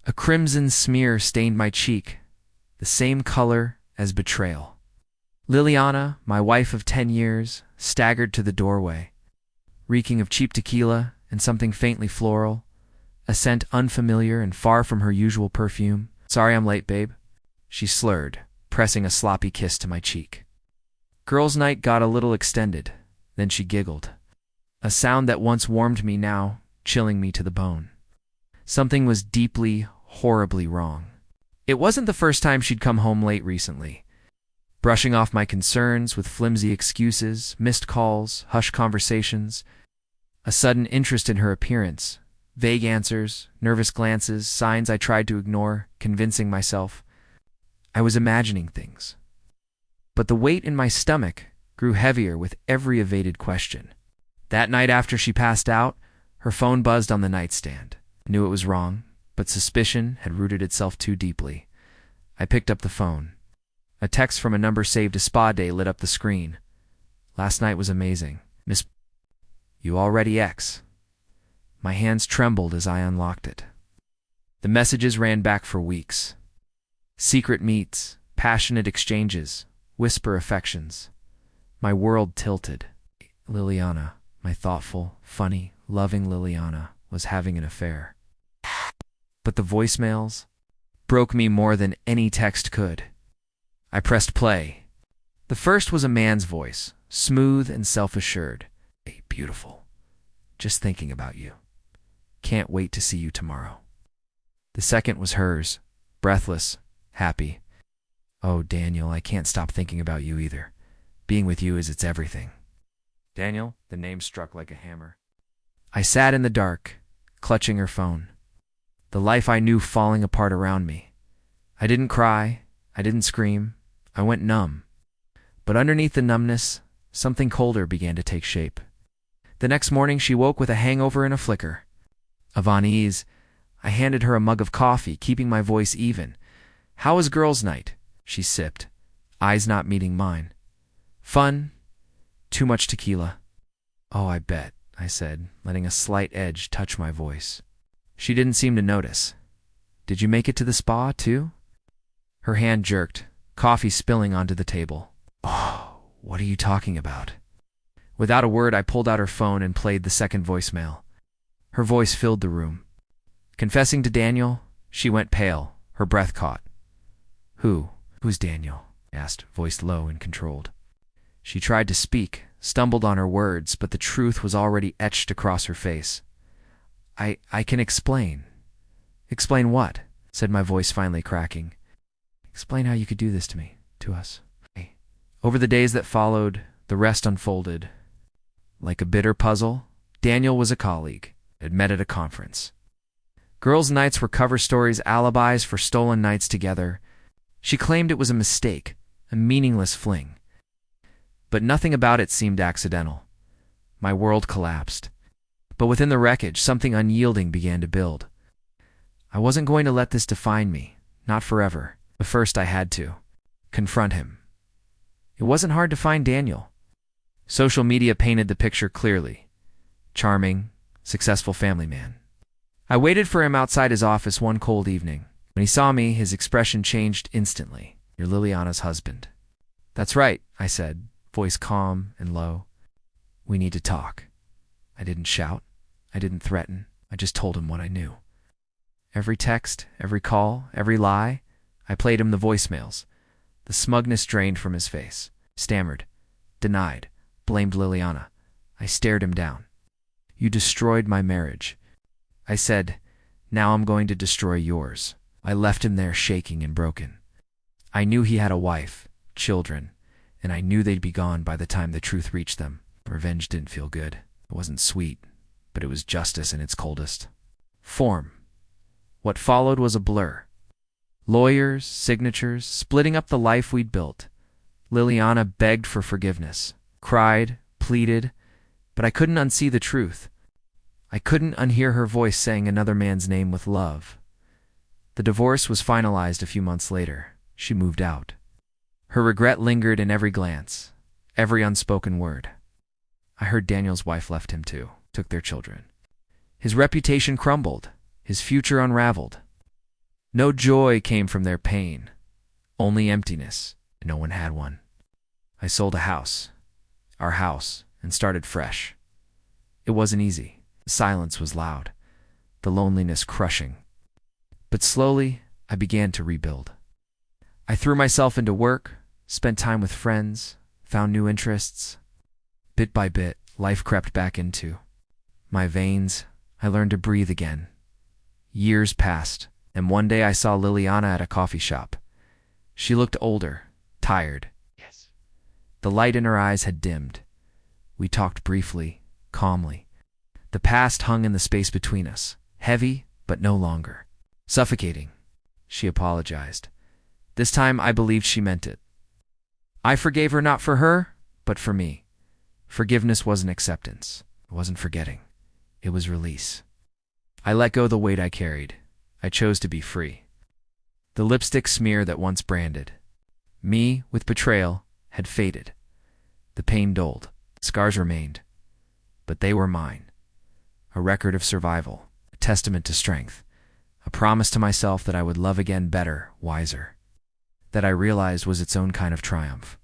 A crimson smear stained my cheek, the same color as betrayal. Liliana, my wife of 10 years, staggered to the doorway, reeking of cheap tequila and something faintly floral, a scent unfamiliar and far from her usual perfume. "Sorry I'm late, babe," she slurred, pressing a sloppy kiss to my cheek. Girls' night got a little extended, then she giggled, a sound that once warmed me now chilling me to the bone. Something was deeply, horribly wrong. It wasn't the first time she'd come home late recently, brushing off my concerns with flimsy excuses, missed calls, hushed conversations, a sudden interest in her appearance, vague answers, nervous glances, signs I tried to ignore, convincing myself I was imagining things. But the weight in my stomach grew heavier with every evaded question. That night after she passed out, her phone buzzed on the nightstand. I knew it was wrong, but suspicion had rooted itself too deeply. I picked up the phone. A text from a number saved as spa day lit up the screen. "Last night was amazing. Miss, you already X." My hands trembled as I unlocked it. The messages ran back for weeks. Secret meets, passionate exchanges, whisper affections. My world tilted. Liliana, my thoughtful, funny, loving Liliana, was having an affair. But the voicemails broke me more than any text could. I pressed play. The first was a man's voice, smooth and self-assured. "Hey, beautiful. Just thinking about you. Can't wait to see you tomorrow." The second was hers, breathless, happy. "Oh, Daniel, I can't stop thinking about you either. Being with you it's everything." Daniel, the name struck like a hammer. I sat in the dark, clutching her phone. The life I knew falling apart around me. I didn't cry. I didn't scream. I went numb. But underneath the numbness, something colder began to take shape. The next morning she woke with a hangover and a flicker. Of unease, I handed her a mug of coffee, keeping my voice even. "How was girls' night?" she sipped, eyes not meeting mine. "Fun. Too much tequila." "Oh, I bet," I said, letting a slight edge touch my voice. She didn't seem to notice. "Did you make it to the spa, too?" Her hand jerked, coffee spilling onto the table. "Oh, what are you talking about?" Without a word, I pulled out her phone and played the second voicemail. Her voice filled the room. Confessing to Daniel, she went pale, her breath caught. Who's Daniel?" I asked, voice low and controlled. She tried to speak, stumbled on her words, but the truth was already etched across her face. I can explain." "Explain what?" said my voice finally cracking. "Explain how you could do this to me, to us." Over the days that followed, the rest unfolded. Like a bitter puzzle, Daniel was a colleague, had met at a conference. Girls' nights were cover stories, alibis for stolen nights together. She claimed it was a mistake, a meaningless fling. But nothing about it seemed accidental. My world collapsed. But within the wreckage, something unyielding began to build. I wasn't going to let this define me, not forever. But first I had to confront him. It wasn't hard to find Daniel. Social media painted the picture clearly. Charming, successful family man. I waited for him outside his office one cold evening. When he saw me, his expression changed instantly. "You're Liliana's husband." "That's right," I said, voice calm and low. "We need to talk." I didn't shout. I didn't threaten. I just told him what I knew. Every text, every call, every lie, I played him the voicemails. The smugness drained from his face. Stammered. Denied. Blamed Liliana. I stared him down. "You destroyed my marriage." I said, "Now I'm going to destroy yours." I left him there shaking and broken. I knew he had a wife, children, and I knew they'd be gone by the time the truth reached them. Revenge didn't feel good. It wasn't sweet, but it was justice in its coldest form. What followed was a blur. Lawyers, signatures, splitting up the life we'd built. Liliana begged for forgiveness, cried, pleaded, but I couldn't unsee the truth. I couldn't unhear her voice saying another man's name with love. The divorce was finalized a few months later. She moved out. Her regret lingered in every glance, every unspoken word. I heard Daniel's wife left him too, took their children. His reputation crumbled, his future unraveled. No joy came from their pain, only emptiness. No one had one. I sold a house, our house, and started fresh. It wasn't easy. The silence was loud, the loneliness crushing. But slowly, I began to rebuild. I threw myself into work, spent time with friends, found new interests. Bit by bit, life crept back into my veins. I learned to breathe again. Years passed, and one day I saw Liliana at a coffee shop. She looked older, tired. Yes. The light in her eyes had dimmed. We talked briefly, calmly. The past hung in the space between us, heavy, but no longer suffocating. She apologized. This time I believed she meant it. I forgave her not for her, but for me. Forgiveness wasn't acceptance. It wasn't forgetting. It was release. I let go the weight I carried. I chose to be free. The lipstick smear that once branded me with betrayal had faded. The pain dulled. Scars remained. But they were mine. A record of survival. A testament to strength. A promise to myself that I would love again better, wiser. That I realized was its own kind of triumph.